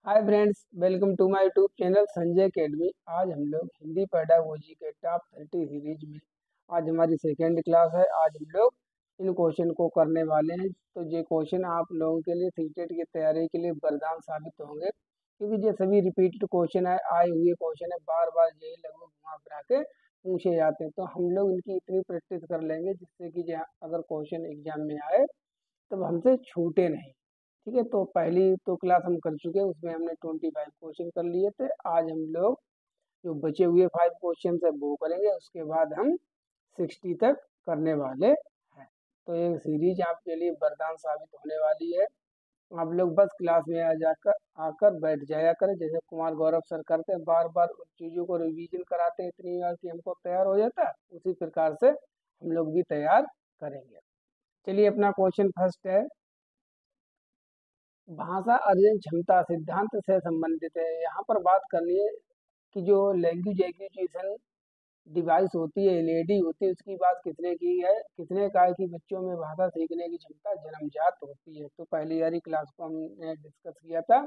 Hi friends, welcome to my YouTube channel Sanjay Academy. आज हम लोग हिंदी पेडागोजी के टॉप 30 सीरीज में आज हमारी सेकेंड क्लास है। आज हम लोग इन क्वेश्चन को करने वाले हैं। तो ये क्वेश्चन आप लोगों के लिए सीटेट की तैयारी के लिए वरदान साबित होंगे, क्योंकि ये सभी रिपीटेड क्वेश्चन है, आए हुए क्वेश्चन है, बार बार यही लगभग घुमा फिरा के पूछे जाते हैं। तो हम लोग इनकी इतनी प्रैक्टिस कर लेंगे जिससे कि अगर क्वेश्चन एग्जाम में आए तब हमसे छूटे नहीं। ठीक है, तो पहली तो क्लास हम कर चुके हैं, उसमें हमने 25 क्वेश्चन कर लिए थे। आज हम लोग जो बचे हुए 5 क्वेश्चन है वो करेंगे, उसके बाद हम 60 तक करने वाले हैं। तो ये सीरीज आपके लिए वरदान साबित होने वाली है। आप लोग बस क्लास में आ जाकर आकर बैठ जाया करें, जैसे कुमार गौरव सर करते हैं, बार बार उन चीज़ों को रिवीजन कराते हैं इतनी बार कि हमको तैयार हो जाता है। उसी प्रकार से हम लोग भी तैयार करेंगे। चलिए, अपना क्वेश्चन फर्स्ट है, भाषा अर्जन क्षमता सिद्धांत से संबंधित है। यहाँ पर बात करनी है कि जो लैंग्वेज एक्विजिशन डिवाइस होती है, एलईडी होती है, उसकी बात किसने की है। किसने कहा है कि बच्चों में भाषा सीखने की क्षमता जन्मजात होती है। तो पहली वाली क्लास को हमने डिस्कस किया था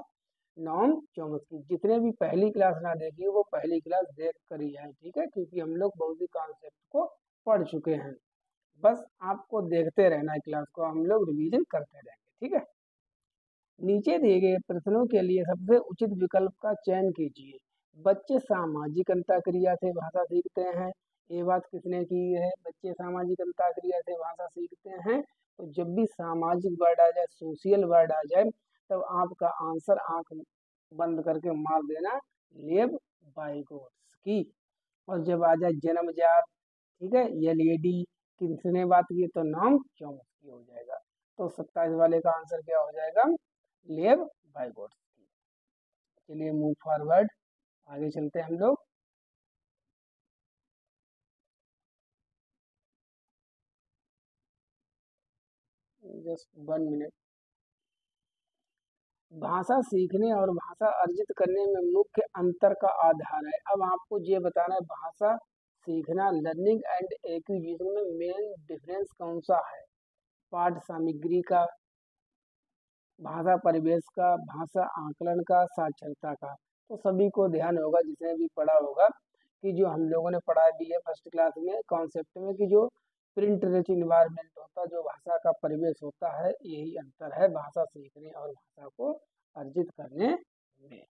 नॉम चॉम्स्की। जितने भी पहली क्लास ना देखी हो वो पहली क्लास देख कर ही है, ठीक है, क्योंकि हम लोग बहुत ही कॉन्सेप्ट को पढ़ चुके हैं। बस आपको देखते रहना है, क्लास को हम लोग रिवीजन करते रहेंगे, ठीक है। नीचे दिए गए प्रश्नों के लिए सबसे उचित विकल्प का चयन कीजिए। बच्चे सामाजिक अंतःक्रिया से भाषा सीखते हैं। ये बात किसने की है? बच्चे सामाजिक अंतःक्रिया से भाषा सीखते हैं। तो जब भी सामाजिक वर्ड आ जाए, सोशियल वर्ड आ जाए, तब आपका आंसर आंख बंद करके मार देना, लेव वाइगोत्स्की। और जब आ जाए जन्मजात, ठीक है, ये लेडी किसने बात की, तो नाम चॉम्स्की हो जाएगा। तो 27 वाले का आंसर क्या हो जाएगा? लेव वाइगोत्स्की। चलिए मूव फॉरवर्ड, आगे चलते हैं हम लोग। Just 1 minute. भाषा सीखने और भाषा अर्जित करने में मुख्य अंतर का आधार है। अब आपको ये बताना है, भाषा सीखना लर्निंग एंड एक्विजिशन में मेन डिफरेंस कौन सा है। पाठ सामग्री का, भाषा परिवेश का, भाषा आकलन का, साक्षरता का। तो सभी को ध्यान होगा, जिसने भी पढ़ा होगा, कि जो हम लोगों ने पढ़ा भी है फर्स्ट क्लास में कॉन्सेप्ट में, कि जो प्रिंट रिच इन्वायरमेंट होता है, जो भाषा का परिवेश होता है, यही अंतर है भाषा सीखने और भाषा को अर्जित करने में।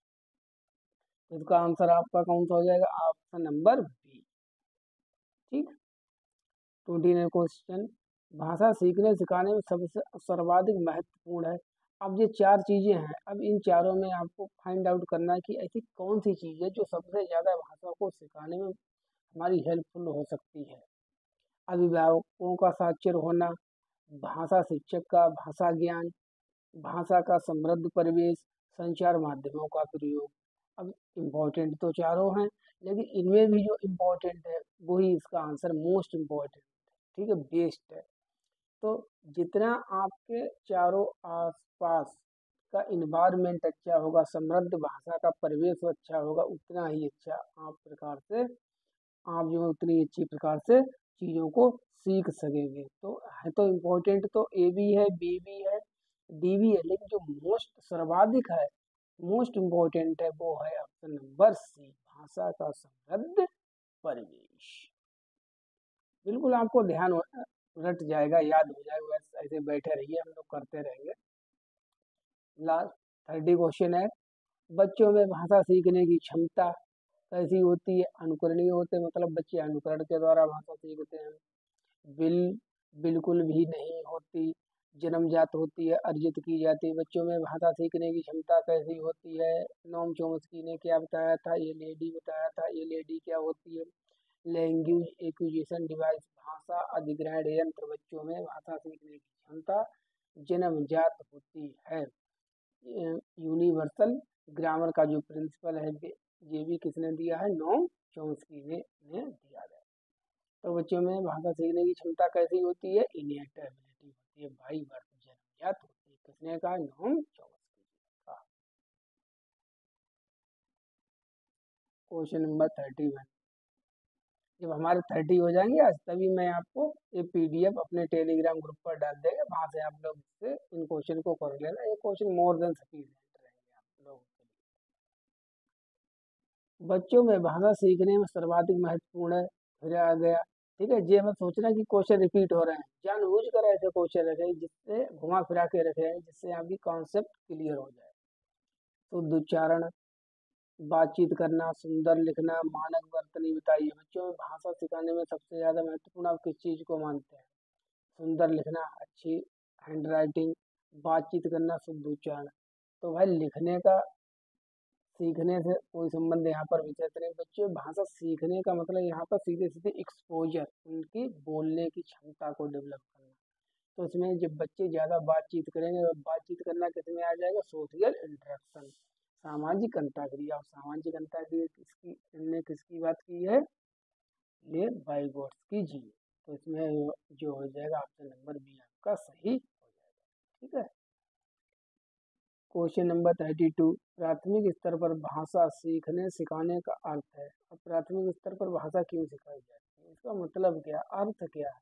इसका आंसर आपका कौन सा हो जाएगा? Option number B. ठीक। 29 क्वेश्चन, भाषा सीखने सिखाने में सबसे सर्वाधिक महत्वपूर्ण है। अब ये 4 चीजें हैं, अब इन चारों में आपको फाइंड आउट करना है कि ऐसी कौन सी चीज है जो सबसे ज्यादा भाषा को सिखाने में हमारी हेल्पफुल हो सकती है। अभिभावकों का साक्षर होना, भाषा शिक्षक का भाषा ज्ञान, भाषा का समृद्ध परिवेश, संचार माध्यमों का प्रयोग। अब इम्पोर्टेंट तो चारों हैं, लेकिन इनमें भी जो इम्पोर्टेंट है वही इसका आंसर मोस्ट इम्पोर्टेंट, ठीक है, बेस्ट है। तो जितना आपके चारों आसपास का इन्वायरमेंट अच्छा होगा, समृद्ध भाषा का परिवेश अच्छा होगा, उतना ही अच्छा आप प्रकार से आप जो है उतनी अच्छी प्रकार से चीज़ों को सीख सकेंगे। तो है तो इम्पोर्टेंट तो ए भी है, बी भी है, डी भी है, लेकिन जो मोस्ट सर्वाधिक है, मोस्ट इम्पोर्टेंट है, वो है ऑप्शन नंबर सी, भाषा का समृद्ध परिवेश। बिल्कुल आपको ध्यान रट जाएगा, याद हो जाएगा, बस ऐसे बैठे रहिए, हम लोग करते रहेंगे। लास्ट 30 क्वेश्चन है, बच्चों में भाषा सीखने की क्षमता कैसी होती है? अनुकरणीय होते हैं, मतलब बच्चे अनुकरण के द्वारा भाषा सीखते हैं। बिल बिल्कुल भी नहीं होती, जन्मजात होती है, अर्जित की जाती है। बच्चों में भाषा सीखने की क्षमता कैसी होती है? नोम चॉम्स्की ने क्या बताया था? ये लेडी बताया था। ये लेडी क्या होती है? लैंग्वेज एक्विजिशन डिवाइस, भाषा अधिग्रहण यंत्र। बच्चों में भाषा सीखने की क्षमता जन्मजात होती है। यूनिवर्सल ग्रामर का जो प्रिंसिपल है, ये भी किसने दिया है? नोम चॉम्स्की ने दिया है। तो बच्चों में भाषा सीखने की क्षमता कैसी होती है? इनेट एबिलिटी होती है, बाई बर्थ जन्मजात होती है। किसने कहा? नोम चॉम्स्की ने कहा। क्वेश्चन नंबर 31, जब हमारे 30 हो जाएंगे आज, तभी मैं आपको ये पीडीएफ अपने टेलीग्राम ग्रुप पर डाल देंगे, वहां से आप लोग इससे इन क्वेश्चन को कर लेना। ये क्वेश्चन मोर देन सफिशिएंट रहेंगे आप लोगों के लिए। बच्चों में भाषा सीखने में सर्वाधिक महत्वपूर्ण है, फिर आ गया। ठीक है, ये हमें सोचना कि क्वेश्चन रिपीट हो रहे हैं, जानबूझ कर ऐसे क्वेश्चन रखे जिससे घुमा फिरा के रखे हैं, जिससे आपकी कॉन्सेप्ट क्लियर हो जाए। शुद्ध उच्चारण, बातचीत करना, सुंदर लिखना, मानक बर्तनी बताइए। बच्चों में भाषा सिखाने में सबसे ज्यादा महत्वपूर्ण आप किस चीज को मानते हैं? सुंदर लिखना, अच्छी हैंड राइटिंग, बातचीत करना, शुद्ध उच्चारण। तो भाई लिखने का सीखने से कोई संबंध यहाँ पर विचार नहीं। बच्चों भाषा सीखने का मतलब यहाँ पर सीधे सीधे एक्सपोजर, उनकी बोलने की क्षमता को डेवलप करना। तो इसमें जब बच्चे ज़्यादा बातचीत करेंगे, और बातचीत करना किसमें आ जाएगा? सोशल इंटरेक्शन, सामाजिक अंतःक्रिया। और सामाजिक अंतःक्रिया किसकी, इनने किसकी बात की है? ये बाइगोट्स की। तो इसमें जो हो जाएगा ऑप्शन नंबर बी आपका सही हो जाएगा। ठीक है, क्वेश्चन नंबर 32, प्राथमिक स्तर पर भाषा सीखने सिखाने का अर्थ है। अब प्राथमिक स्तर पर भाषा क्यों सिखाई जाती है, इसका मतलब क्या, अर्थ क्या है?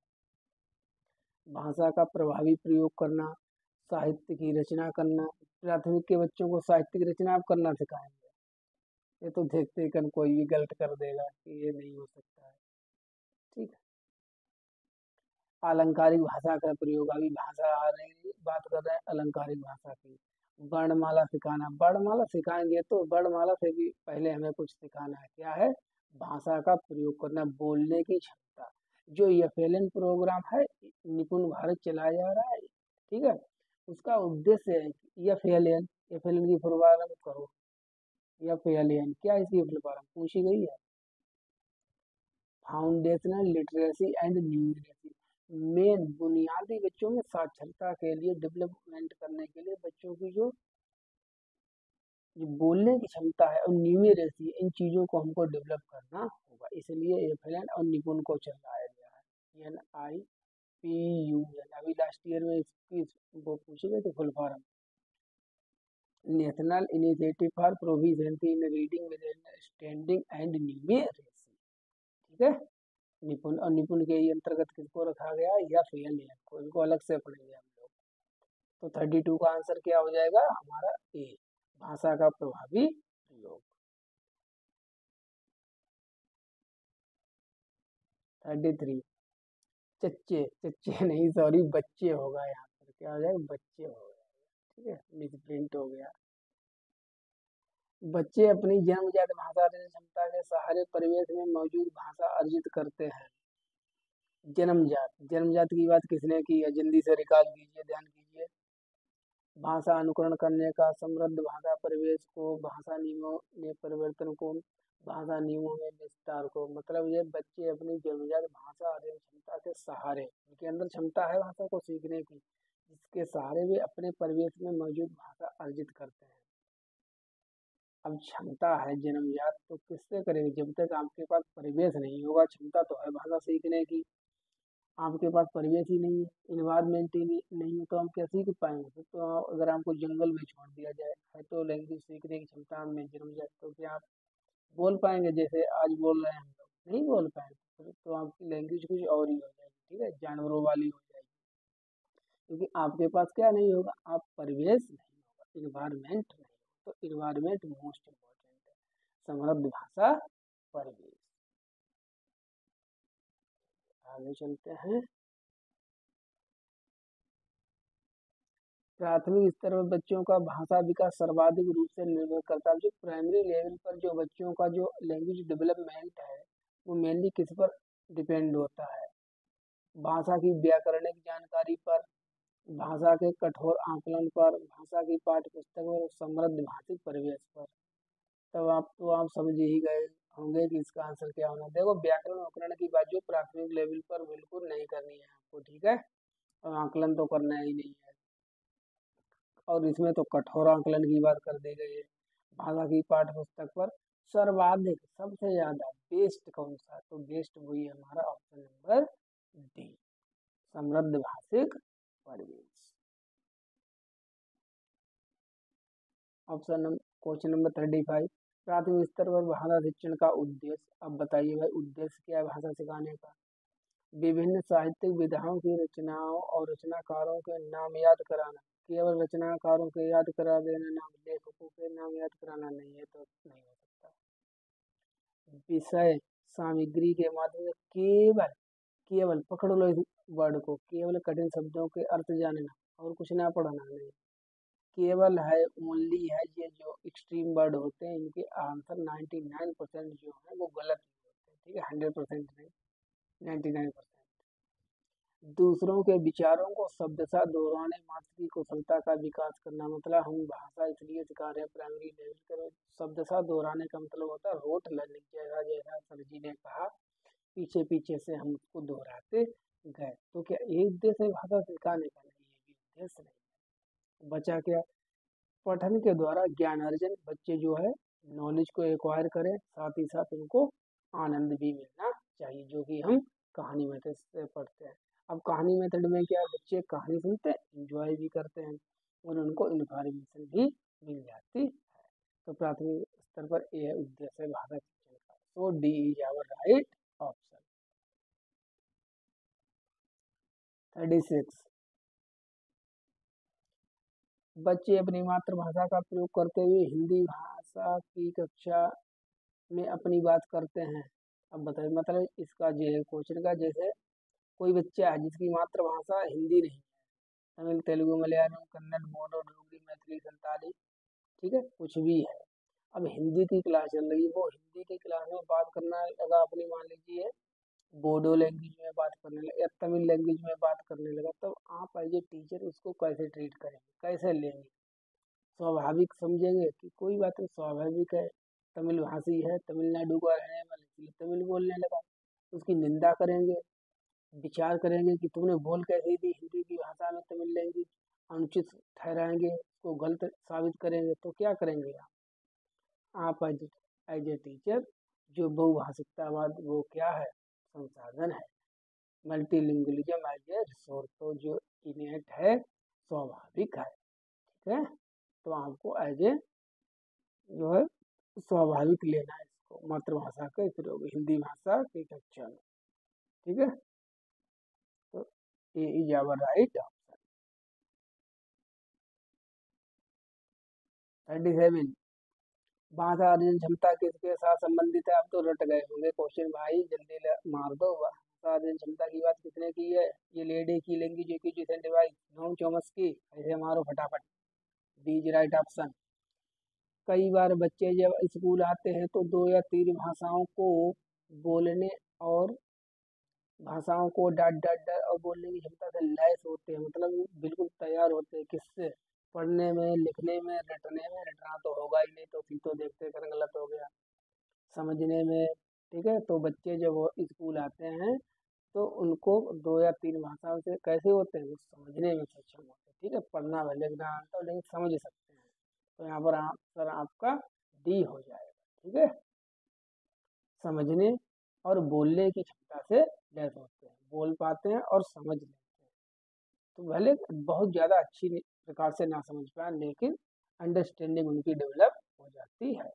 भाषा का प्रभावी प्रयोग करना, साहित्य की रचना करना। प्राथमिक के बच्चों को साहित्य की रचना आप करना सिखाएंगे? ये तो देखते ही कन कोई भी गलत कर देगा कि ये नहीं हो सकता है। ठीक है, अलंकारिक भाषा का प्रयोग, अभी भाषा आ रही बात कर रहे हैं अलंकारिक भाषा की। वर्णमाला सिखाना, वर्णमाला सिखाएंगे तो वर्णमाला से भी पहले हमें कुछ सिखाना है, क्या है? भाषा का प्रयोग करना, बोलने की क्षमता। जो एफएलएन प्रोग्राम है, निपुण भारत चलाया जा रहा है, ठीक है, उसका उद्देश्य है एफएलएन, एफएलएन की फुल फॉर्म करो। एफएलएन क्या है, इसकी फुल फॉर्म पूछी गई है? Foundational literacy and numeracy. Main बुनियादी बच्चों में साक्षरता के लिए, डेवलपमेंट करने के लिए बच्चों की जो बोलने की क्षमता है और न्यूमरेसी, इन चीज़ों को हमको डेवलप करना होगा। इसलिए एफएलएन और निपुण को चलाया गया है, NIPUN। अभी लास्ट ईयर में इसकी वो पूछे गए थे full form, national initiative for proficiency in reading with understanding and numeracy. ठीक है, निपुण और निपुण के ही अंतर्गत किसको रखा गया, या फेल को, इनको अलग से पढ़ेंगे हम लोग। तो 32 का आंसर क्या हो जाएगा हमारा? ए, भाषा का प्रभावी प्रयोग। 33, चच्चे, चच्चे नहीं सॉरी बच्चे होगा, यहाँ पर क्या हो जाएगा? बच्चे हो गया। ठीक है, मिसप्रिंट हो गया। बच्चे अपनी जन्मजात भाषा क्षमता के सहारे परिवेश में मौजूद भाषा अर्जित करते हैं। जन्मजात, जन्मजात की बात किसने की है? जल्दी से रिकॉल कीजिए, ध्यान कीजिए। भाषा अनुकरण करने का, समृद्ध भाषा परिवेश को, भाषा नियमों में परिवर्तन को, भाषा नियमों में विस्तार को। मतलब ये बच्चे अपनी जन्मजात भाषा अर्जन क्षमता के सहारे, उनके अंदर क्षमता है भाषा को सीखने की, जिसके सहारे वे अपने परिवेश में मौजूद भाषा अर्जित करते हैं। अब क्षमता है जन्मजात तो किससे करेंगे? जब तक आपके पास परिवेश नहीं होगा, क्षमता तो है भाषा सीखने की, आपके पास परिवेश ही नहीं है, इन्वायरमेंट ही नहीं है, तो हम क्या सीख पाएंगे? फिर तो अगर आपको जंगल में छोड़ दिया जाए है तो लैंग्वेज सीखने की क्षमता में जन्मजात, तो क्या आप बोल पाएंगे जैसे आज बोल रहे हैं हम लोग? नहीं बोल पाएंगे। फिर तो आपकी लैंग्वेज कुछ और ही हो जाएगी, ठीक है, जानवरों वाली हो जाएगी, क्योंकि आपके पास क्या नहीं होगा? आप परिवेश नहीं होगा, इन्वायरमेंट नहीं। तो इन्वायरमेंट मोस्ट इम्पोर्टेंट है, समृद्ध भाषा परिवेश। आगे चलते हैं। प्राथमिक स्तर पर बच्चों का भाषा विकास सर्वाधिक रूप से निर्भर करता है, जो प्राइमरी लेवल पर जो बच्चों का जो लैंग्वेज डेवलपमेंट है, वो मेनली किस पर डिपेंड होता है? भाषा की व्याकरणिक जानकारी पर, भाषा के कठोर आकलन पर, भाषा की पाठ्य पुस्तक और समृद्ध भाषिक परिवेश पर। तब आप समझ ही गए होंगे कि इसका आंसर क्या होना। देखो व्याकरण आकलन की बात जो प्राथमिक लेवल पर बिल्कुल नहीं करनी है आपको, ठीक है, और आकलन तो करना ही नहीं है। और इसमें तो कठोर आकलन की बात कर दी गई है। भाषा की पाठ्य पुस्तक पर सर्वाधिक, सबसे ज्यादा बेस्ट कौन सा? तो बेस्ट वही है हमारा ऑप्शन नंबर डी, समृद्ध भाषिक परिवेश। ऑप्शन नंबर, क्वेश्चन नंबर 35, प्राथमिक स्तर पर भाषा शिक्षण का उद्देश्य। अब बताइए भाई उद्देश्य क्या है भाषा सिखाने का? विभिन्न साहित्यिक विधाओं की रचनाओं और रचनाकारों के नाम याद कराना। केवल रचनाकारों के याद करा देना, नाम लेखकों के नाम याद कराना नहीं है, तो नहीं हो सकता। विषय सामग्री के माध्यम से केवल केवल पकड़ लो इस वर्ड को, केवल कठिन शब्दों के अर्थ जानना और कुछ ना पढ़ना नहीं। केवल है, ओनली है, ये जो एक्सट्रीम वर्ड होते हैं इनके आंसर 99% जो है वो गलत ही होते हैं। ठीक है, 100% नहीं, 99%। दूसरों के विचारों को शब्दशः दोहराने मात्र की कुशलता का विकास करना, मतलब हम भाषा इसलिए सिखा रहे हैं प्राइमरी लेवल के। शब्दशः दोहराने का मतलब होता है रोट लर्निंग, जैसा जैसा सर जी ने कहा पीछे पीछे से हम उसको दोहराते गए। तो क्या एक उद्देश्य है भाषा सिखाने का? नहीं, ये भी उद्देश्य नहीं। बचा क्या? पठन के द्वारा ज्ञान अर्जन, बच्चे जो है नॉलेज को एक्वायर करें, साथ ही साथ उनको आनंद भी मिलना चाहिए, जो कि हम कहानी मेथड से पढ़ते हैं। अब कहानी मेथड में क्या, बच्चे कहानी सुनते हैं, इंजॉय भी करते हैं और उनको इन्फॉर्मेशन भी मिल जाती है। तो प्राथमिक स्तर पर यह उद्देश्य है भाषा शिक्षण का। तो D is our right option. 36, बच्चे अपनी मातृभाषा का प्रयोग करते हुए हिंदी भाषा की कक्षा में अपनी बात करते हैं। अब बताइए, मतलब इसका जो है क्वेश्चन का, जैसे कोई बच्चा है जिसकी मातृभाषा हिंदी नहीं है, तमिल, तेलुगु, मलयालम, कन्नड़, बोडो, डोगरी, मैथिली, संताली, ठीक है, कुछ भी है। अब हिंदी की क्लास चल रही है, वो हिंदी की क्लास में बात करना लगा, अपनी मान लीजिए बोडो लैंग्वेज में बात करने लगा या तमिल लैंग्वेज में बात करने लगा, तब आप एज ए टीचर उसको कैसे ट्रीट करेंगे, कैसे लेंगे? स्वाभाविक समझेंगे कि कोई बात नहीं, स्वाभाविक है, तमिल भाषी है, तमिलनाडु का रहने वाला, इसलिए तमिल बोलने लगा, उसकी निंदा करेंगे, विचार करेंगे कि तुमने बोल कैसे दी हिंदी की भाषा में तमिल लैंग्वेज, अनुचित ठहराएंगे, उसको गलत साबित करेंगे। तो क्या करेंगे आप एज ए टीचर? जो बहुभाषिकतावाद वो क्या है? संसाधन है। मल्टीलिंगुअलिज्म एज ए रिसोर्स, तो जो इनेट है, स्वाभाविक है। ठीक है, तो आपको एज ए जो है स्वाभाविक लेना है इसको, मातृभाषा का प्रयोग हिंदी भाषा की कक्षा में। ठीक है, तो ए इज आवर राइट ऑप्शन। 37, भाषा अर्जन क्षमता किसके साथ संबंधित है? आप तो रट गए होंगे क्वेश्चन भाई, जल्दी मार दो। भाषा अर्जन क्षमता की बात किसने की है? ये लेडी की language acquisition device, Noam Chomsky. ऐसे मारो फटाफट, डी इज राइट ऑप्शन। कई बार बच्चे जब स्कूल आते हैं तो 2 या 3 भाषाओं को बोलने और भाषाओं को डाट डाट डाट और बोलने की क्षमता से लैस होते हैं, मतलब वो बिल्कुल तैयार होते हैं। किससे? पढ़ने में, लिखने में, रटने में। रटना तो होगा ही नहीं, तो फिर तो देखते कर गलत हो गया। समझने में, ठीक है। तो बच्चे जब वो स्कूल आते हैं तो उनको 2 या 3 भाषाओं से कैसे होते हैं? वो समझने में सक्षम होते हैं। ठीक है, पढ़ना भले ना आता हो लेकिन समझ सकते हैं। तो यहाँ पर आंसर आपका डी हो जाएगा। ठीक है, समझने और बोलने की क्षमता से लैस होते हैं, बोल पाते हैं और समझ लेते हैं। तो भले बहुत ज़्यादा अच्छी प्रकार से ना समझ पाए लेकिन अंडरस्टैंडिंग उनकी डेवलप हो जाती है।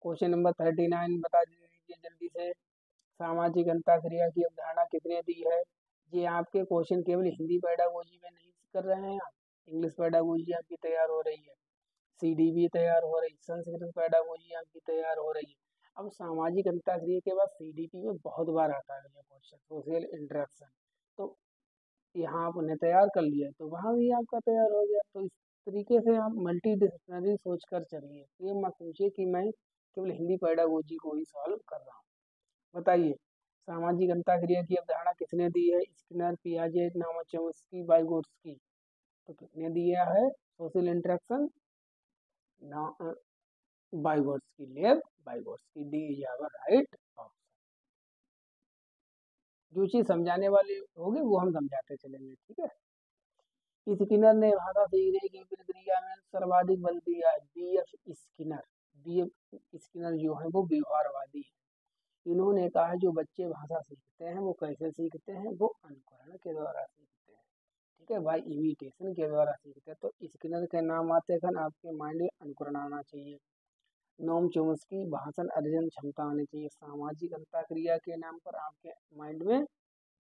क्वेश्चन नंबर 39 बता दीजिए जल्दी से। सामाजिक अंतःक्रिया की अवधारणा किसने दी है? ये आपके क्वेश्चन केवल हिंदी पेडागोजी में नहीं कर रहे हैं आप, इंग्लिश पेडागोजी आपकी तैयार हो रही है, सीडी भी तैयार हो रही, संस्कृत पेडागोजी आपकी तैयार हो रही है। अब सामाजिक अंतःक्रिया के बाद सीडीपी में बहुत बार आता है ये क्वेश्चन, सोशल इंटरेक्शन। तो यहाँ आपने तैयार कर लिया तो वहाँ भी आपका तैयार हो गया। तो इस तरीके से आप मल्टी डिसिप्लिनरी सोच कर चलिए, ये मत सोचिए कि मैं केवल हिंदी पेडागोजी को ही सॉल्व कर रहा हूँ। बताइए, सामाजिक अंतःक्रिया की अवधारणा किसने दी है? स्किनर, पियाजे, चॉम्स्की, वाइगोट्स्की। तो किसने दिया है? Social interaction, Vygotsky, Lev Vygotsky. D is our right option. जो चीज समझाने वाले होगी वो हम समझाते चलेंगे। ठीक है, स्किनर ने भाषा सीखने की प्रक्रिया में सर्वाधिक बल दिया है। बी एफ स्किनर जो है वो व्यवहारवादी है। इन्होंने कहा जो बच्चे भाषा सीखते हैं वो कैसे सीखते हैं? वो अनुकरण के द्वारा सीखते हैं। ठीक है, बाय इमिटेशन के द्वारा सीखते हैं। तो स्किनर के नाम आते हैं आपके माइंड में अनुकरण आना चाहिए। नोम चॉम्स्की, भाषण अर्जन क्षमता आनी चाहिए। सामाजिक अंतःक्रिया के नाम पर आपके माइंड में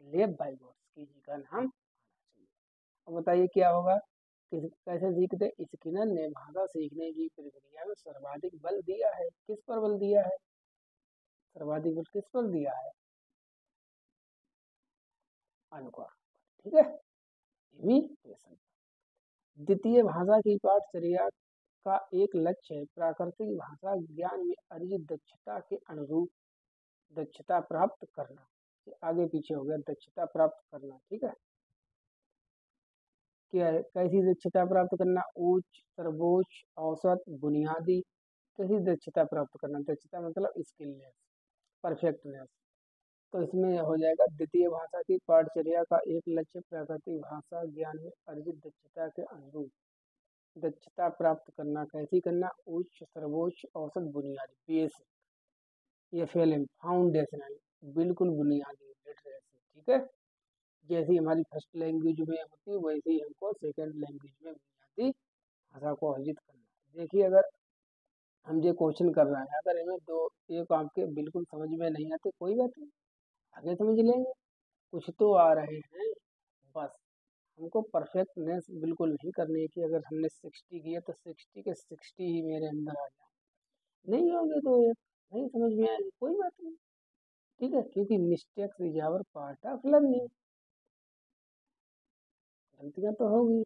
लेव वाइगोट्स्की जी का नाम आना चाहिए। अब बताइए क्या होगा, कैसे सीखते? स्किनर ने भाषा सीखने की प्रक्रिया में सर्वाधिक बल दिया है। किस पर बल दिया है? सर्वाधिक बल किस पर दिया है? अनुकर। ठीक है, इमिटेशन। द्वितीय भाषा की पाठचर्या का एक लक्ष्य है प्राकृतिक भाषा ज्ञान में अर्जित दक्षता के अनुरूप दक्षता प्राप्त करना। ये आगे पीछे हो गया, दक्षता प्राप्त करना। ठीक है, क्या है? कैसी दक्षता प्राप्त करना? उच्च, सर्वोच्च, औसत, बुनियादी। कैसी दक्षता प्राप्त करना? दक्षता मतलब स्किलनेस, परफेक्टनेस। तो इसमें हो जाएगा द्वितीय भाषा की पाठचर्या का एक लक्ष्य प्राकृतिक भाषा ज्ञान में अर्जित दक्षता के अनुरूप दक्षता प्राप्त करना। कैसी करना? उच्च, सर्वोच्च, औसत, बुनियादी, बेसिक, ये फेल फाउंडेशनल, बिल्कुल बुनियादी लिटरेसी। ठीक है, जैसी हमारी फर्स्ट लैंग्वेज में होती है वैसे ही हमको सेकंड लैंग्वेज में बुनियादी भाषा को अर्जित करना है। देखिए, अगर हम जो क्वेश्चन कर रहे हैं, अगर इनमें दो एक आपके बिल्कुल समझ में नहीं आते, कोई बात नहीं, आगे समझ लेंगे। कुछ तो आ रहे हैं, बस हमको परफेक्टनेस बिल्कुल नहीं करनी है कि अगर हमने 60 किया तो 60 के 60 ही मेरे अंदर आ जाए। नहीं होंगे तो एक नहीं समझ में आएगी, कोई बात नहीं। ठीक है, क्योंकि mistakes is our part of learning. गलतियां तो होगी,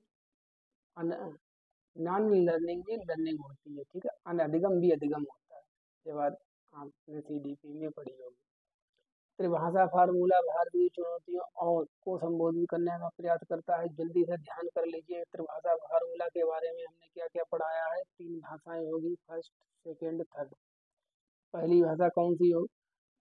नॉन लर्निंग भी लर्निंग होती है। ठीक है, अनधिगम भी अधिगम होता है, ये बात आपने CDP में पढ़ी होगी। त्रिभाषा फार्मूला भारतीय चुनौतियों और को संबोधित करने का प्रयास करता है। जल्दी से ध्यान कर लीजिए, त्रिभाषा फार्मूला के बारे में हमने क्या क्या पढ़ाया है। 3 भाषाएं होगी, फर्स्ट, सेकेंड, थर्ड। पहली भाषा कौन सी हो?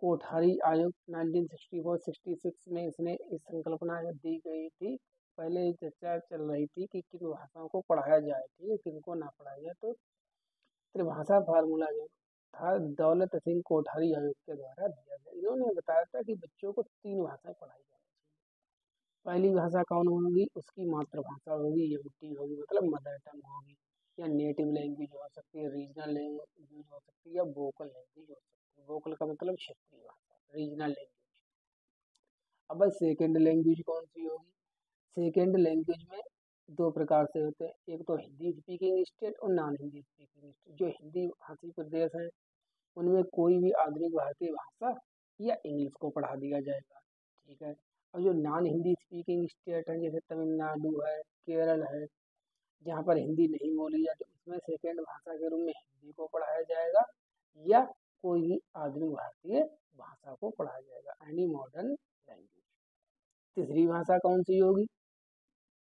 कोठारी आयोग 1964-66 में इसने इस संकल्पना दी गई थी। पहले चर्चा चल रही थी कि किन भाषाओं को पढ़ाया जाए, ठीक है, किनको ना पढ़ाया जाए। तो त्रिभाषा फार्मूला जो था दौलत सिंह कोठारी आयोग के द्वारा दिया गया। इन्होंने बताया था कि बच्चों को 3 भाषाएं पढ़ाई जानी चाहिए। पहली भाषा कौन होगी? उसकी मातृभाषा होगी, एमटी होगी, मतलब मदर टंग होगी, या नेटिव लैंग्वेज हो सकती है, रीजनल लैंग्वेज हो सकती है, या वोकल लैंग्वेज हो सकती है। वोकल का मतलब क्षेत्रीय भाषा, रीजनल लैंग्वेज। अब भाई सेकेंड लैंग्वेज कौन सी होगी? सेकेंड लैंग्वेज में 2 प्रकार से होते हैं, एक तो हिंदी स्पीकिंग स्टेट और नॉन हिंदी स्पीकिंग स्टेट। जो हिंदी भाषी प्रदेश हैं उनमें कोई भी आधुनिक भारतीय भाषा या इंग्लिश को पढ़ा दिया जाएगा। ठीक है, और जो नॉन हिंदी स्पीकिंग स्टेट हैं जैसे तमिलनाडु है, केरल है, जहाँ पर हिंदी नहीं बोली जाती, उसमें सेकेंड भाषा के रूप में हिंदी को पढ़ाया जाएगा या कोई भी आधुनिक भारतीय भाषा को पढ़ाया जाएगा, एनी मॉडर्न लैंग्वेज। तीसरी भाषा कौन सी होगी?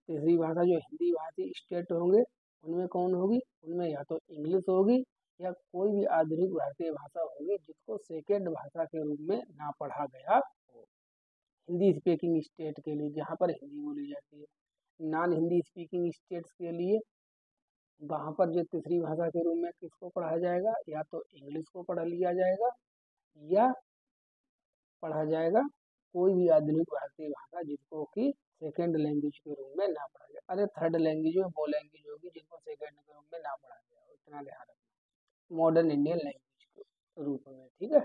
तीसरी भाषा जो हिंदी भाषी स्टेट होंगे उनमें कौन होगी? उनमें या तो इंग्लिश होगी या कोई भी आधुनिक भारतीय भाषा होगी जिसको सेकेंड भाषा के रूप में ना पढ़ा गया हो। हिंदी स्पीकिंग स्टेट के लिए जहाँ पर हिंदी बोली जाती है। नॉन हिंदी स्पीकिंग स्टेट्स के लिए वहाँ पर जो तीसरी भाषा के रूप में किसको पढ़ाया जाएगा? या तो इंग्लिश को पढ़ा लिया जाएगा या पढ़ा जाएगा कोई भी आधुनिक भारतीय भाषा जिसको कि सेकेंड लैंग्वेज के रूप में ना पढ़ा जाए। अरे थर्ड लैंग्वेज में वो लैंग्वेज होगी जिनको सेकेंड के रूप में ना पढ़ा जाए, इतना ध्यान रखना, मॉडर्न इंडियन लैंग्वेज के रूप में। ठीक है,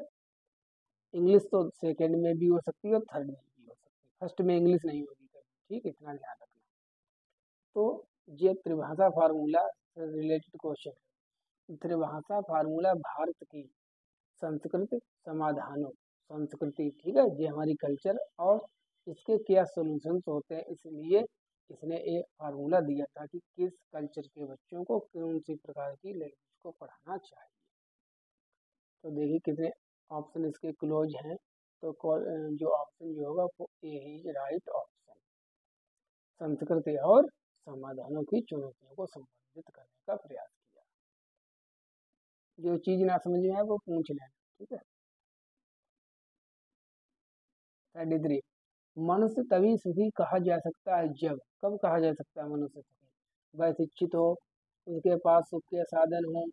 इंग्लिश तो सेकेंड में भी हो सकती है और थर्ड में भी हो सकती है, फर्स्ट में इंग्लिश नहीं होगी कभी। ठीक, इतना ध्यान रखना। तो ये त्रिभाषा फार्मूला से रिलेटेड क्वेश्चन है। त्रिभाषा फार्मूला भारत की संस्कृत समाधानों, संस्कृति, ठीक है, ये हमारी कल्चर और इसके क्या सॉल्यूशंस होते हैं, इसलिए इसने एक फार्मूला दिया था कि किस कल्चर के बच्चों को कौन सी प्रकार की लैंग्वेज को पढ़ाना चाहिए। तो देखिए कितने ऑप्शन इसके क्लोज हैं। तो जो ऑप्शन जो होगा वो ए ही राइट ऑप्शन, संस्कृत और समाधानों की चुनौतियों को संबोधित करने का प्रयास किया। जो चीज ना समझ में आए वो पूछ लेना। ठीक है, 33, मनुष्य तभी सुखी कहा जा सकता है जब, कब कहा जा सकता है मनुष्य सुखी? वह शिक्षित हो, उसके पास सुख के साधन हो,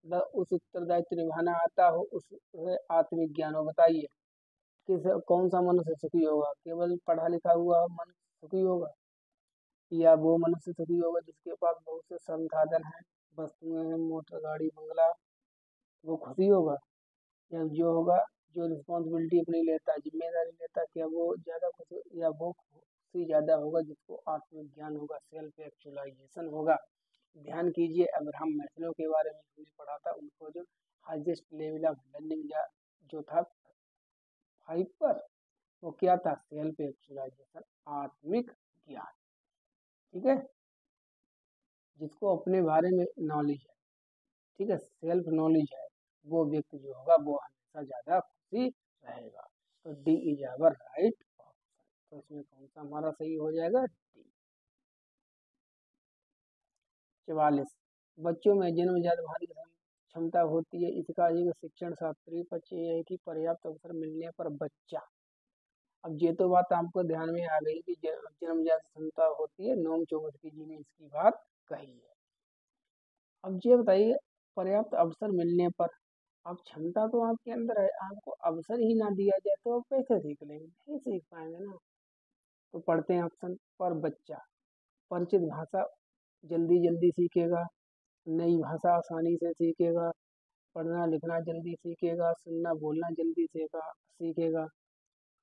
वह उस उत्तरदायित्व निभाना आता हो, उसे आत्मिक ज्ञान हो। बताइए किस कौन सा मनुष्य सुखी होगा? केवल पढ़ा लिखा हुआ मनुष्य सुखी होगा, या वो मनुष्य सुखी होगा जिसके पास बहुत से संसाधन हैं, वस्तुएं हैं, मोटर गाड़ी बंगला, वो खुशी होगा? या जो होगा जो रिस्पॉन्सिबिलिटी अपनी लेता है, जिम्मेदारी लेता है, क्या वो ज़्यादा खुश, या वो खुशी ज़्यादा होगा जिसको आत्मज्ञान होगा, सेल्फ एक्चुअलाइजेशन होगा? ध्यान कीजिए, अब्राहम मैस्लो के बारे में हमने पढ़ा था, उनको जो हाईएस्ट लेवल ऑफ लर्निंग जो था 5 पर, वो क्या था, सेल्फ एक्चुअलाइजेशन, आत्मिक ज्ञान। ठीक है, जिसको अपने बारे में नॉलेज है, ठीक है, सेल्फ नॉलेज है, वो व्यक्ति जो होगा वो हमेशा ज्यादा खुशी रहेगा। तो D is our right option. तो इसमें कौन सा हमारा सही हो जाएगा, डी। 44, बच्चों में जन्मजात भारी क्षमता होती है, इसका एक शिक्षण शास्त्री पक्ष यह है कि पर्याप्त अवसर मिलने पर बच्चा, अब ये तो बात आपको ध्यान में आ गई कि जन्मजात क्षमता होती है, नोम चोमस्की जी ने इसकी बात कही है। अब ये बताइए, पर्याप्त अवसर मिलने पर, अब क्षमता तो आपके अंदर है, आपको अवसर ही ना दिया जाए तो आप कैसे सीख लेंगे, नहीं सीख पाएंगे ना। तो पढ़ते हैं ऑप्शन पर, बच्चा परिचित भाषा जल्दी जल्दी सीखेगा, नई भाषा आसानी से सीखेगा, पढ़ना लिखना जल्दी सीखेगा, सुनना बोलना जल्दी सीखेगा।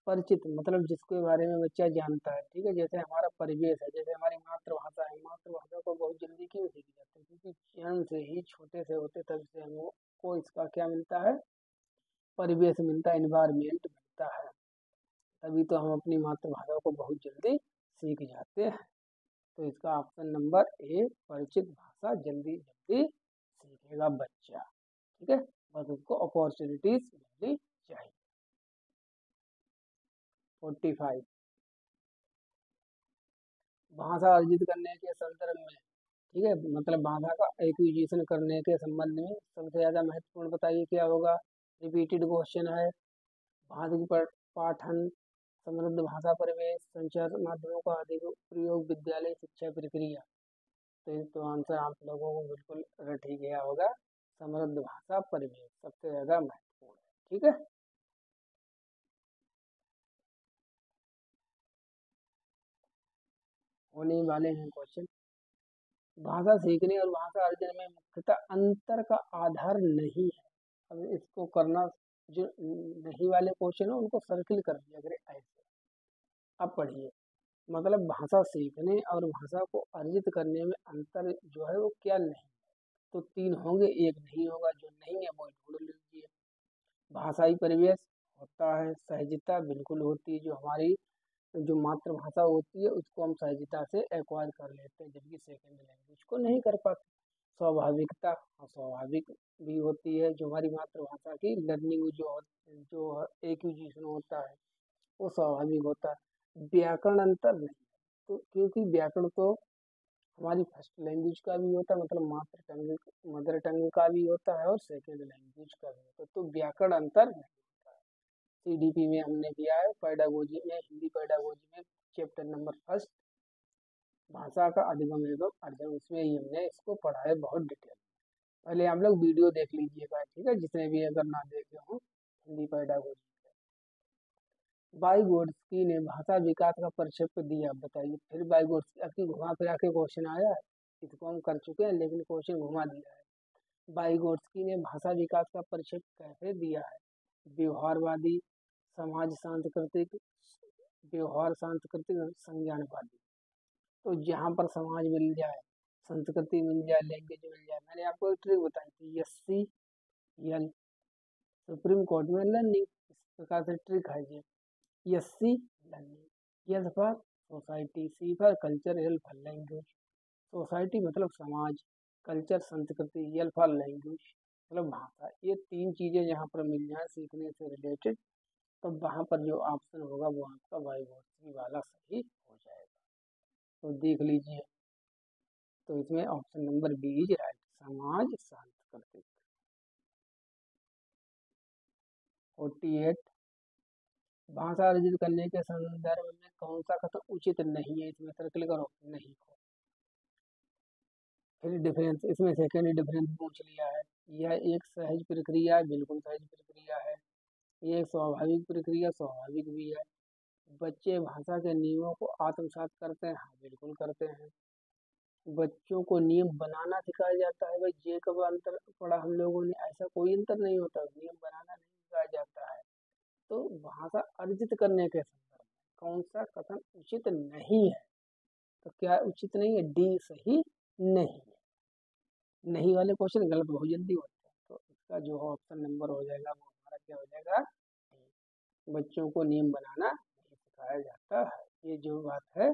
परिचित मतलब जिसके बारे में बच्चा जानता है, ठीक है, जैसे हमारा परिवेश है, जैसे हमारी मातृभाषा है, मातृभाषा को बहुत जल्दी क्यों सीखी जाती है, क्योंकि जन्म से ही छोटे से होते तब से हमको इसका क्या मिलता है, परिवेश मिलता है, एनवायरमेंट मिलता है, तभी तो हम अपनी मातृभाषा को बहुत जल्दी सीख जाते हैं। तो इसका ऑप्शन नंबर ए, परिचित भाषा जल्दी जल्दी सीखेगा बच्चा। ठीक है, बस उसको अपॉर्चुनिटीज मिलनी चाहिए। 45, भाषा अर्जित करने के संदर्भ में, ठीक है, मतलब भाषा का एक्विजिशन करने के संबंध में सबसे ज़्यादा महत्वपूर्ण बताइए क्या होगा। रिपीटेड क्वेश्चन है, भाषा की पाठन, समृद्ध भाषा परिवेश, संचार माध्यमों का अधिक प्रयोग, विद्यालय शिक्षा प्रक्रिया। तो आंसर आप लोगों को बिल्कुल रट ही गया होगा, समृद्ध भाषा परिवेश सबसे ज़्यादा महत्वपूर्ण है। ठीक है, होने वाले हैं क्वेश्चन। भाषा सीखने और भाषा अर्जन में मुख्यतः अंतर का आधार नहीं है। अब इसको करना, जो नहीं वाले क्वेश्चन है उनको सर्किल कर दिया करें ऐसे। अब पढ़िए, मतलब भाषा सीखने और भाषा को अर्जित करने में अंतर जो है वो क्या नहीं, तो 3 होंगे, एक नहीं होगा, जो नहीं है वो ढूंढ लीजिए। भाषाई परिवेश होता है, सहजता बिल्कुल होती है, जो हमारी जो मातृभाषा होती है उसको हम सहजता से एक्वायर कर लेते हैं, जबकि सेकेंड लैंग्वेज को नहीं कर पाते। स्वाभाविकता, स्वाभाविक भी होती है, जो हमारी मातृभाषा की लर्निंग जो एक्विजिशन होता है वो स्वाभाविक होता है। व्याकरण अंतर नहीं, तो क्योंकि व्याकरण तो हमारी फर्स्ट लैंग्वेज का भी होता है, मतलब मदर टंग का भी होता है, और सेकेंड लैंग्वेज का भी होता है, तो व्याकरण अंतर नहीं होता है। सीडीपी में हमने किया है, पेडागोजी में, हिंदी पेडागोजी में, चैप्टर नंबर 1 भाषा का अधिगम एवं अर्जन, उसमें ही हमने इसको पढ़ा है बहुत डिटेल। पहले हम लोग वीडियो देख लीजिएगा, ठीक है, जितने भी अगर ना देखे हों हिंदी पेडागोजी। वाइगोत्स्की ने भाषा विकास का प्रक्षेप दिया, बताइए। फिर वाइगोत्स्की आपकी घुमा फिरा के क्वेश्चन आया है, इसको हम कर चुके हैं लेकिन क्वेश्चन घुमा दिया है। वाइगोत्स्की ने भाषा विकास का प्रक्षेप कैसे दिया है, व्यवहारवादी, समाज सांस्कृतिक, व्यवहार सांस्कृतिक, संज्ञानवादी। तो जहाँ पर समाज मिल जाए, संस्कृति मिल जाए, लैंग्वेज मिल जाए, मैंने आपको एक ट्रिक बताई थी, SC यल, सुप्रीम कोर्ट में लर्निंग, इस प्रकार से ट्रिक है ये। SC learning, S for society, C for culture, L for language. Society मतलब समाज, कल्चर संस्कृति, L फॉर लैंग्वेज मतलब भाषा। ये 3 चीजें जहाँ पर मिल जाए सीखने से रिलेटेड, तो वहाँ पर जो ऑप्शन होगा वो आपका वाइगोत्स्की वाला सही हो जाएगा। तो देख लीजिए, तो इसमें option number B is right, समाज सांस्कृतिक। 48, भाषा अर्जित करने के संदर्भ में कौन सा कथन उचित नहीं है, इसमें सर्कल करो, नहीं हो। फिर डिफरेंस, इसमें सेकेंड डिफरेंस पूछ लिया है, यह एक सहज प्रक्रिया है, बिल्कुल सहज प्रक्रिया है। ये एक स्वाभाविक प्रक्रिया, स्वाभाविक भी है। बच्चे भाषा के नियमों को आत्मसात करते हैं, हाँ बिल्कुल करते हैं। बच्चों को नियम बनाना सिखाया जाता है, भाई ये कब अंतर पड़ा हम लोगों ने, ऐसा कोई अंतर नहीं होता, नियम बनाना नहीं सिखाया जाता है। तो भाषा अर्जित करने के संदर्भ में कौन सा कथन उचित नहीं है, तो क्या उचित नहीं है, डी सही नहीं है। नहीं वाले क्वेश्चन गलत बहुत जल्दी होते हैं, तो इसका जो ऑप्शन नंबर हो जाएगा वो हमारा क्या हो जाएगा, बच्चों को नियम बनाना नहीं सिखाया जाता है। ये जो बात है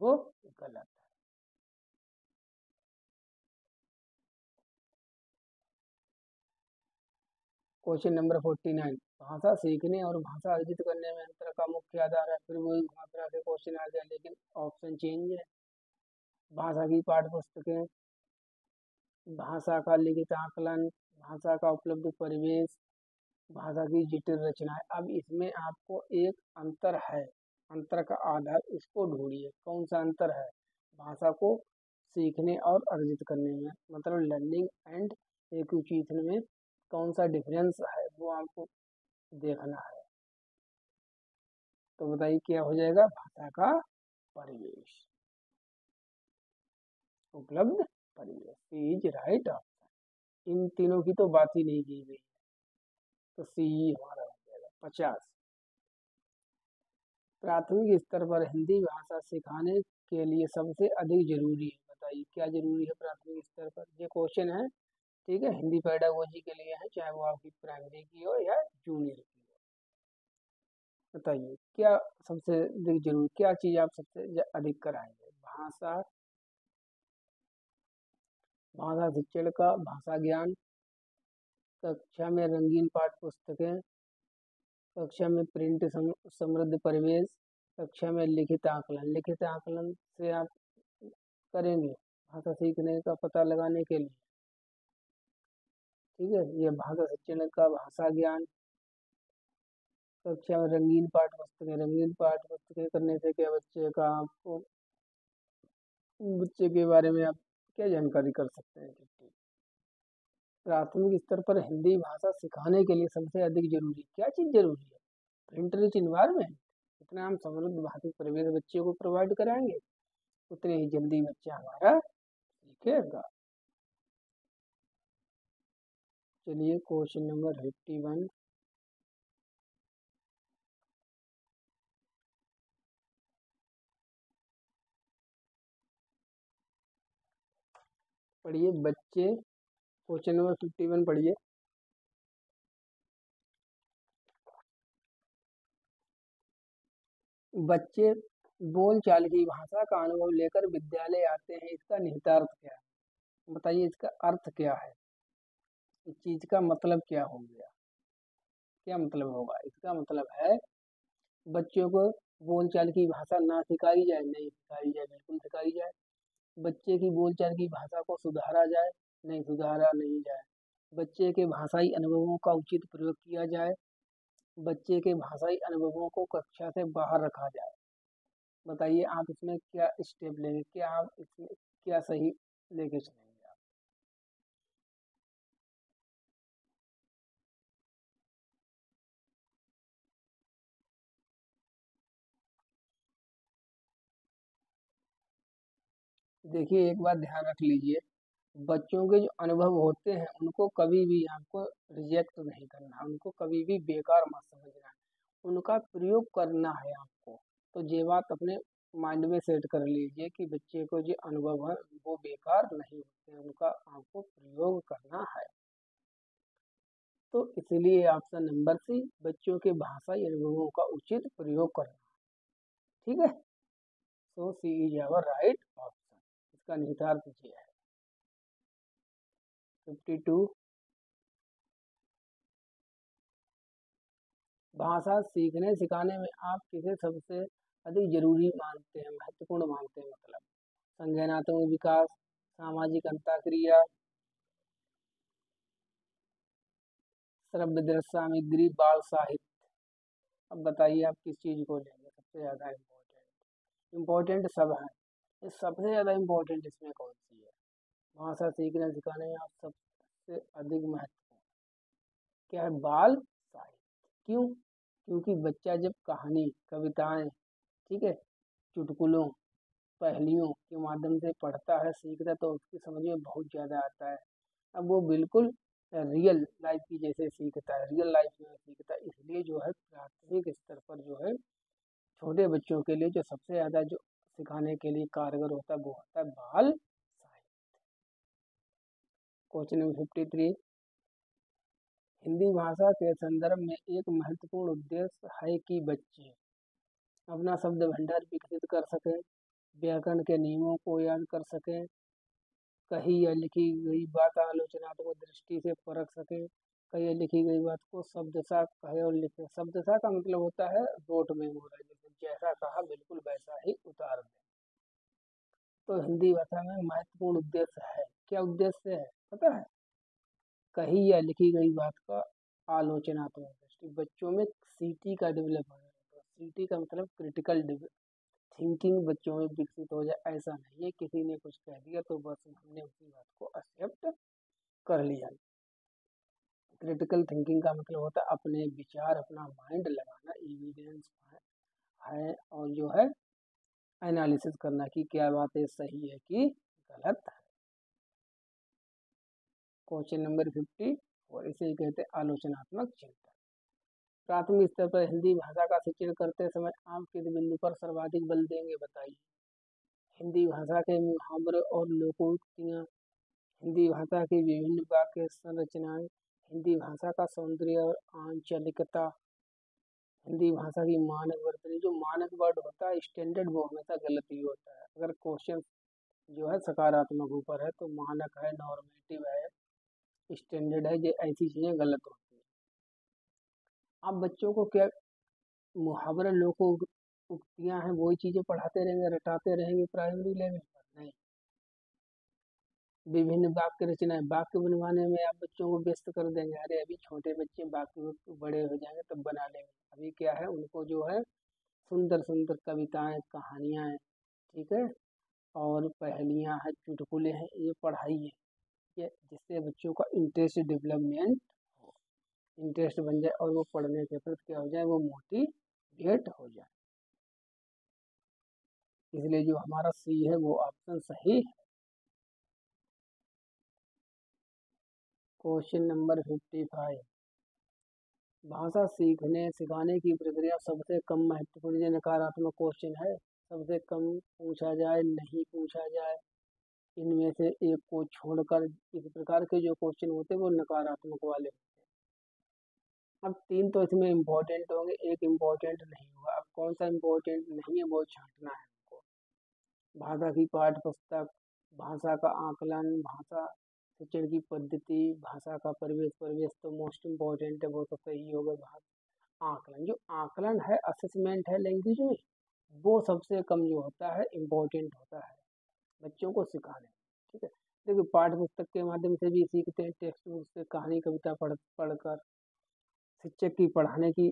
वो गलत है। क्वेश्चन नंबर 49, भाषा सीखने और भाषा अर्जित करने में अंतर का मुख्य आधार है। फिर वही मात्रा के क्वेश्चन आ गया, लेकिन ऑप्शन चेंज है। भाषा की पाठ्य पुस्तकें, भाषा का लिखित आकलन, भाषा का उपलब्ध परिवेश, भाषा की जटिल रचनाएं। अब इसमें आपको एक अंतर है, अंतर का आधार इसको ढूंढिए, कौन सा अंतर है भाषा को सीखने और अर्जित करने में, मतलब लर्निंग एंड एक्विजिशन में कौन सा डिफरेंस है वो आपको देखना है। तो बताइए क्या हो जाएगा, भाषा का परिवेश, उपलब्ध परिवेश इज राइट ऑप्शन। इन तीनों की तो बात ही नहीं की गई, तो सी हमारा हो जाएगा 50। प्राथमिक स्तर पर हिंदी भाषा सिखाने के लिए सबसे अधिक जरूरी है, बताइए क्या जरूरी है प्राथमिक स्तर पर। ये क्वेश्चन है, ठीक है, हिंदी पेडागोजी के लिए है, चाहे वो आपकी प्राइमरी की हो या जूनियर की हो। बताइए क्या सबसे अधिक जरूरी, क्या चीज आप सबसे अधिक कराएंगे, भाषा, भाषा शिक्षण का भाषा ज्ञान, कक्षा में रंगीन पाठ्य पुस्तकें, कक्षा में प्रिंट समृद्ध परिवेश, कक्षा में लिखित आकलन। लिखित आकलन से आप करेंगे भाषा सीखने का पता लगाने के लिए, ठीक है। ये भाषा शिक्षण का भाषा ज्ञान, कक्षा में रंगीन पाठ्य पुस्तकें। रंगीन पाठ्य पुस्तकें करने से क्या बच्चे का, आपको बच्चे के बारे में आप क्या जानकारी कर सकते हैं। प्राथमिक स्तर पर हिंदी भाषा सिखाने के लिए सबसे अधिक जरूरी क्या चीज जरूरी है, प्रिंट रिच इन्वायरमेंट। जितना हम समृद्ध भाषिक परिवेश बच्चे को प्रोवाइड कराएंगे उतने ही जल्दी बच्चा हमारा सीखेगा। चलिए क्वेश्चन नंबर 51, पढ़िए बच्चे, क्वेश्चन नंबर 51 पढ़िए। बच्चे बोलचाल की भाषा का अनुभव लेकर विद्यालय आते हैं, इसका निहितार्थ क्या है, बताइए इसका अर्थ क्या है, इस चीज का मतलब क्या हो गया, क्या मतलब होगा। इसका मतलब है बच्चों को बोलचाल की भाषा ना सिखाई जाए, नहीं सिखाई जाए, बिल्कुल सिखाई जाए। बच्चे की बोलचाल की भाषा को सुधारा जाए, नहीं सुधारा नहीं जाए। बच्चे के भाषाई अनुभवों का उचित प्रयोग किया जाए, बच्चे के भाषाई अनुभवों को कक्षा से बाहर रखा जाए। बताइए आप इसमें क्या स्टेप लेंगे, क्या आप इसमें क्या सही लेके चलेंगे आप। देखिए एक बात ध्यान रख लीजिए, बच्चों के जो अनुभव होते हैं उनको कभी भी आपको रिजेक्ट नहीं करना, उनको कभी भी बेकार मत समझना है, उनका प्रयोग करना है आपको। तो ये बात अपने माइंड में सेट कर लीजिए कि बच्चे को जो अनुभव है वो बेकार नहीं होते, उनका आपको प्रयोग करना है। तो इसलिए ऑप्शन नंबर सी, बच्चों के भाषाई अनुभवों का उचित प्रयोग करना, ठीक है। सो सी इज आवर राइट ऑप्शन, इसका निहितार्थ ये है। 52, भाषा सीखने सिखाने में आप किसे सबसे अधिक जरूरी मानते हैं, महत्वपूर्ण मानते हैं, मतलब संज्ञानात्मक विकास, सामाजिक अंतःक्रिया, श्रव्य दृश्य सामग्री, बाल साहित्य। अब बताइए आप किस चीज को लेंगे सबसे ज्यादा इम्पोर्टेंट। इम्पोर्टेंट सब है, इस सबसे ज्यादा इम्पोर्टेंट इसमें कौन सी है, भाषा सीखने सिखाने में आप सबसे अधिक महत्वपूर्ण क्या है, बाल साहित्य। क्यों, क्योंकि बच्चा जब कहानी, कविताएं, ठीक है, चुटकुलों, पहेलियों के माध्यम से पढ़ता है, सीखता है, तो उसकी समझ में बहुत ज़्यादा आता है। अब वो बिल्कुल रियल लाइफ की जैसे सीखता है, रियल लाइफ में सीखता है। इसलिए जो है प्राथमिक स्तर पर जो है छोटे बच्चों के लिए जो सबसे ज़्यादा जो सिखाने के लिए कारगर होता है वो होता है बाल साहित्य। क्वेश्चन नंबर 53, हिंदी भाषा के संदर्भ में एक महत्वपूर्ण उद्देश्य है कि बच्चे अपना शब्द भंडार विकसित कर सकें, व्याकरण के नियमों को याद कर सकें, कही या लिखी गई बात आलोचनात्मक दृष्टि से परख सकें, कही या लिखी गई बात को शब्दशः कहे और लिखे। शब्दशः का मतलब होता है रोट मेमोराइजेशन, जैसा कहा बिल्कुल वैसा ही उतार दें। तो हिंदी भाषा में महत्वपूर्ण उद्देश्य है, क्या उद्देश्य है पता है? कही या लिखी गई बात का आलोचनात्मक दृष्टि, बच्चों में सीटी का डेवलप हो जाए। तो सीटी का मतलब क्रिटिकल थिंकिंग बच्चों में विकसित हो जाए। ऐसा नहीं है किसी ने कुछ कह दिया तो बस हमने उसी बात को एक्सेप्ट कर लिया। क्रिटिकल थिंकिंग का मतलब होता है अपने विचार, अपना माइंड लगाना, एविडेंस है और जो है एनालिसिस करना कि क्या बातें सही है कि गलत है। क्वेश्चन नंबर 50 और इसे ही कहते हैं आलोचनात्मक चिंतन। प्राथमिक स्तर पर हिंदी भाषा का शिक्षण करते समय आप किस बिंदु पर सर्वाधिक बल देंगे बताइए। हिंदी भाषा के मुहावरे और लोकोक्तियाँ, हिंदी भाषा की विभिन्न वाक्य संरचनाएं, हिंदी भाषा का सौंदर्य और आंचलिकता, हिंदी भाषा की मानक वर्तनी। जो मानक वर्ड होता है स्टैंडर्ड, वो हमेशा गलत ही होता है। अगर क्वेश्चन जो है सकारात्मक ऊपर है तो मानक है, नॉर्मेटिव है, स्टैंडर्ड है, ये ऐसी चीज़ें गलत होती है। आप बच्चों को क्या मुहावरा लोको उक्तियाँ हैं वही चीज़ें पढ़ाते रहेंगे, रटाते रहेंगे प्राइमरी लेवल पर? नहीं। विभिन्न वाक्य रचनाएं, वाक्य बनवाने में आप बच्चों को व्यस्त कर देंगे। अरे अभी छोटे बच्चे, वाक्य बड़े हो जाएंगे तब बना लेंगे। अभी क्या है, उनको जो है सुंदर सुंदर कविताएं, कहानियां हैं, ठीक है, और पहेलियां हैं, चुटकुले हैं, ये पढ़ाइए, ये जिससे बच्चों का इंटरेस्ट डेवलपमेंट हो, इंटरेस्ट बन जाए और वो पढ़ने के प्रति क्या हो जाए, वो मोटिवेट हो जाए। इसलिए जो हमारा सी है वो ऑप्शन सही है। क्वेश्चन नंबर 55, भाषा सीखने सिखाने की प्रक्रिया सबसे कम महत्वपूर्ण। ये नकारात्मक क्वेश्चन है, सबसे कम पूछा जाए, नहीं पूछा जाए, इनमें से एक को छोड़कर। इस प्रकार के जो क्वेश्चन होते हैं वो नकारात्मक वाले होते हैं। अब तीन तो इसमें इम्पोर्टेंट होंगे, एक इम्पोर्टेंट नहीं होगा। अब कौन सा इम्पोर्टेंट नहीं है वो छांटना है हमको। भाषा की पाठ्य पुस्तक, भाषा का आकलन, भाषा शिक्षण की पद्धति, भाषा का परिवेश। परिवेश तो मोस्ट इम्पोर्टेंट है, वो तो सही होगा। आकलन, जो आकलन है, असेसमेंट है लैंग्वेज में, वो सबसे कम जो होता है इम्पोर्टेंट होता है बच्चों को सिखाने। ठीक है, देखिए पाठ्य पुस्तक के माध्यम से भी सीखते हैं, टेक्स्ट बुक से कहानी कविता पढ़कर। शिक्षक की पढ़ाने की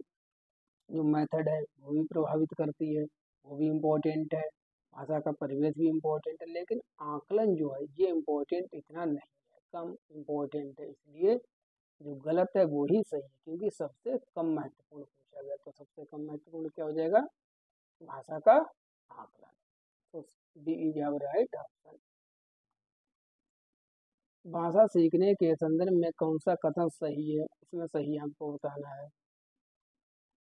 जो मेथड है वो भी प्रभावित करती है, वो भी इम्पोर्टेंट है। भाषा का परिवेश भी इम्पोर्टेंट है, लेकिन आकलन जो है ये इम्पोर्टेंट इतना नहीं है, कम इम्पोर्टेंट है। इसलिए जो गलत है वो ही सही है, क्योंकि सबसे कम महत्वपूर्ण पूछा गया। तो सबसे कम महत्वपूर्ण क्या हो जाएगा, भाषा का आकलन। तो D is our right option. भाषा सीखने के संदर्भ में कौन सा कथन सही है, इसमें सही हमको बताना है।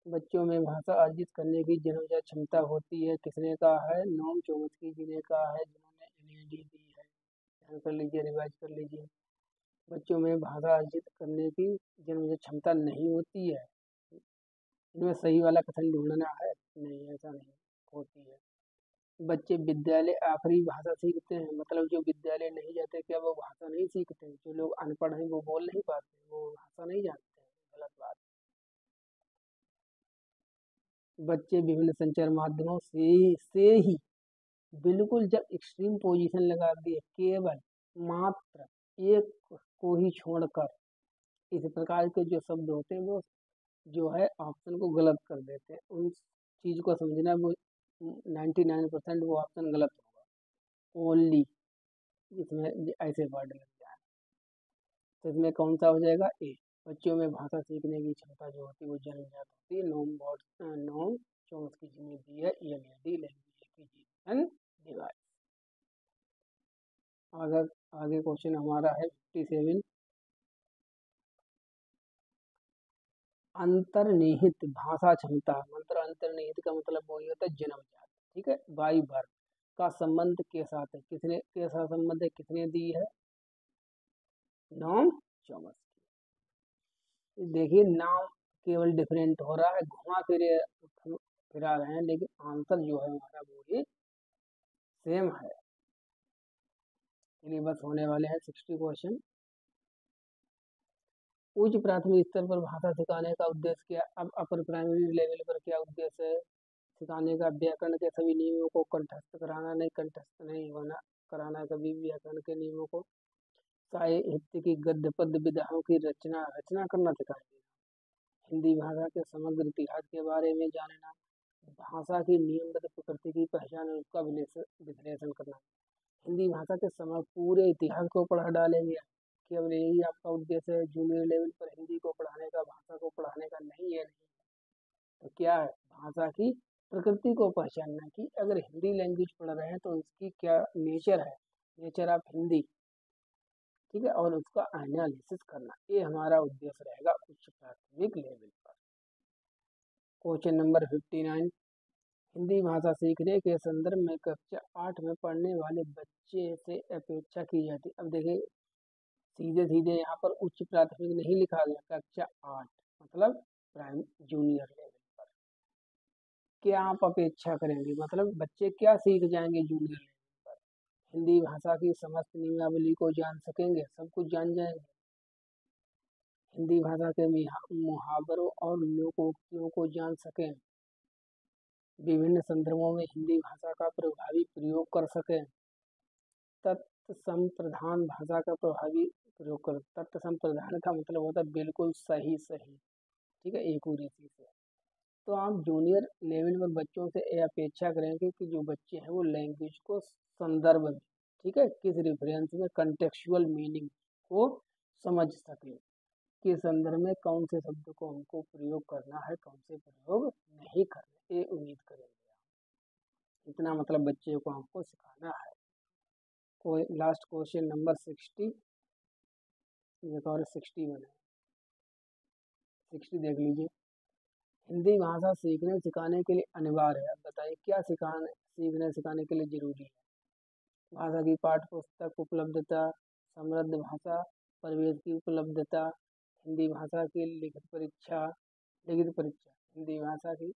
बच्चों में भाषा अर्जित करने की जन्मजात क्षमता होती है, किसने कहा है, नोम चोम्स्की जी ने कहा है, जिन्होंने एनएडी दी है। ध्यान कर लीजिए, रिवाइज कर लीजिए। बच्चों में भाषा अर्जित करने की जन्मजात क्षमता नहीं होती है। इनमें सही वाला कथन ढूंढना है, नहीं ऐसा नहीं होती है। बच्चे विद्यालय आखिरी भाषा सीखते हैं, मतलब जो विद्यालय नहीं जाते क्या वो भाषा नहीं सीखते हैं? जो लोग अनपढ़ हैं वो बोल नहीं पाते, वो भाषा नहीं जानते हैं? गलत बात। बच्चे विभिन्न संचार माध्यमों से ही, बिल्कुल जब एक्सट्रीम पोजीशन लगा दिए, केवल मात्र एक को ही छोड़कर, इस प्रकार के जो शब्द होते हैं वो जो है ऑप्शन को गलत कर देते हैं। उन चीज को समझना, वो 99% वो ऑप्शन गलत होगा। ओनली इसमें ऐसे वर्ड लग जाए तो इसमें कौन सा हो जाएगा, ए। बच्चों में भाषा सीखने की क्षमता जो होती है वो जन्मजात होती है। नोम चोम्स्की जी ने दी है, ELAD लैंग्वेज एक्विजिशन डिवाइस। अगर आगे क्वेश्चन हमारा है 57, अंतर्निहित भाषा क्षमता। मंत्र अंतर्निहित का मतलब वही होता है जन्मजात, ठीक है, बाई बर्थ का संबंध के साथ है, किसने कैसा संबंध है, किसने दी है, नोम चोम्स्की। देखिए नाम केवल डिफरेंट हो रहा है, घुमा फिरे फिरा रहे हैं, लेकिन आंसर जो है हमारा वो ही सेम है। चलिए बस होने वाले हैं 60 क्वेश्चन। उच्च प्राथमिक स्तर पर भाषा सिखाने का उद्देश्य क्या? अब अपर प्राइमरी लेवल पर क्या उद्देश्य है? सिखाने का व्याकरण के सभी नियमों को कंठस्थ कराना, नहीं कंठस्थ नहीं होना कराना कभी भी व्याकरण के नियमों को। साहित्य की गद्य पद्य विधाओं की रचना रचना करना सिखाएंगे। हिंदी भाषा के समग्र इतिहास के बारे में जानना, भाषा की नियमबद्ध प्रकृति की पहचान और उसका विश्लेषण करना। हिंदी भाषा के समय पूरे इतिहास को पढ़ा डालेंगे। केवल यही आपका उद्देश्य है? जूनियर लेवल पर हिंदी को पढ़ाने का, भाषा को पढ़ाने का नहीं है, नहीं। तो क्या है? भाषा की प्रकृति को पहचानना कि अगर हिंदी लैंग्वेज पढ़ रहे हैं तो इसकी क्या नेचर है, नेचर ऑफ हिंदी, ठीक है, और उसका एनालिसिस करना, ये हमारा उद्देश्य रहेगा उच्च प्राथमिक लेवल पर। क्वेश्चन नंबर 59, हिंदी भाषा सीखने के संदर्भ में कक्षा 8 में पढ़ने वाले बच्चे से अपेक्षा की जाती। अब देखिए सीधे सीधे यहाँ पर उच्च प्राथमिक नहीं लिखा गया, कक्षा 8 मतलब प्राइम जूनियर लेवल पर। क्या आप अपेक्षा करेंगे, मतलब बच्चे क्या सीख जाएंगे जूनियर लेवल पर? हिंदी भाषा की समस्त नियमावली को जान सकेंगे, सब कुछ जान जाएंगे। हिंदी भाषा के मुहावरों और लोकोक्तियों को जान सकें। विभिन्न संदर्भों में हिंदी भाषा का प्रभावी प्रयोग कर सकें। तत्संप्रधान भाषा का प्रभावी प्रयोग कर। तत्संप्रधान का मतलब होता है बिल्कुल सही सही, ठीक है, एक उसी से। तो आप जूनियर लेवल पर बच्चों से ये अपेक्षा करेंगे कि जो बच्चे हैं वो लैंग्वेज को संदर्भ में, ठीक है, किस रेफरेंस में कंटेक्चुअल मीनिंग को समझ सकें, किस संदर्भ में कौन से शब्द को हमको प्रयोग करना है, कौन से प्रयोग नहीं करना, ये उम्मीद करेंगे। इतना मतलब बच्चे को हमको सिखाना है। कोई लास्ट क्वेश्चन नंबर 60, एक और 61 है, 60 देख लीजिए। हिंदी भाषा सीखने सिखाने के लिए अनिवार्य है। बताइए क्या सीखने सिखाने के लिए जरूरी है? भाषा की पाठ्य पुस्तक उपलब्धता, समृद्ध भाषा परिवेश की उपलब्धता, हिंदी भाषा की लिखित परीक्षा, हिंदी भाषा की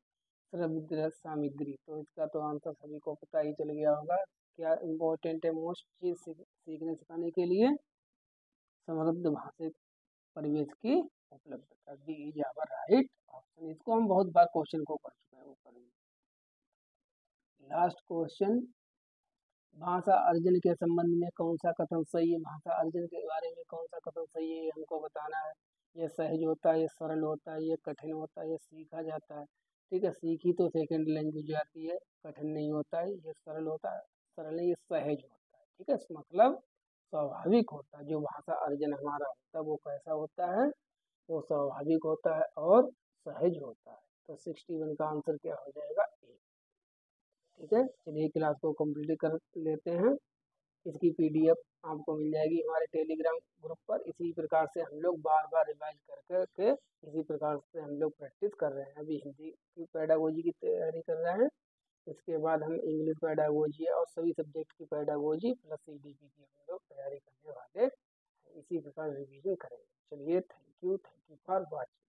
श्रव्य सामग्री। तो इसका तो आंसर सभी को पता ही चल गया होगा। क्या इम्पोर्टेंट है मोस्ट चीज सीखने सिखाने के लिए? समृद्ध भाषिक परिवेश की उपलब्धता। B is our right option. इसको हम बहुत बार क्वेश्चन को पढ़ चुके हैं ऊपर में। लास्ट क्वेश्चन, भाषा अर्जन के संबंध में कौन सा कथन सही है? भाषा अर्जन के बारे में कौन सा कथन सही है हमको बताना है। ये सहज होता है, ये सरल होता है, ये कठिन होता है, ये सीखा जाता है। ठीक है, सीखी तो सेकंड लैंग्वेज आती है, कठिन नहीं होता है, ये सरल होता है, सरल नहीं, ये सहज होता है। ठीक है, मतलब स्वाभाविक होता है। जो भाषा अर्जन हमारा होता है वो कैसा होता है? वो स्वाभाविक होता है और सहज होता है। तो 61 का आंसर क्या हो जाएगा? ए। ठीक है, चलिए क्लास को कंप्लीट कर लेते हैं। इसकी पीडीएफ आपको मिल जाएगी हमारे टेलीग्राम ग्रुप पर। इसी प्रकार से हम लोग बार बार रिवाइज करके इसी प्रकार से हम लोग प्रैक्टिस कर रहे हैं। अभी हिंदी की पैडागोजी की तैयारी कर रहे हैं, इसके बाद हम इंग्लिश पैडागोजी और सभी सब्जेक्ट की पैडागोजी प्लस सीडीपी की हम लोग तैयारी करने वाले हैं। इसी प्रकार रिवीजन करेंगे। चलिए, थैंक यू फॉर वॉचिंग।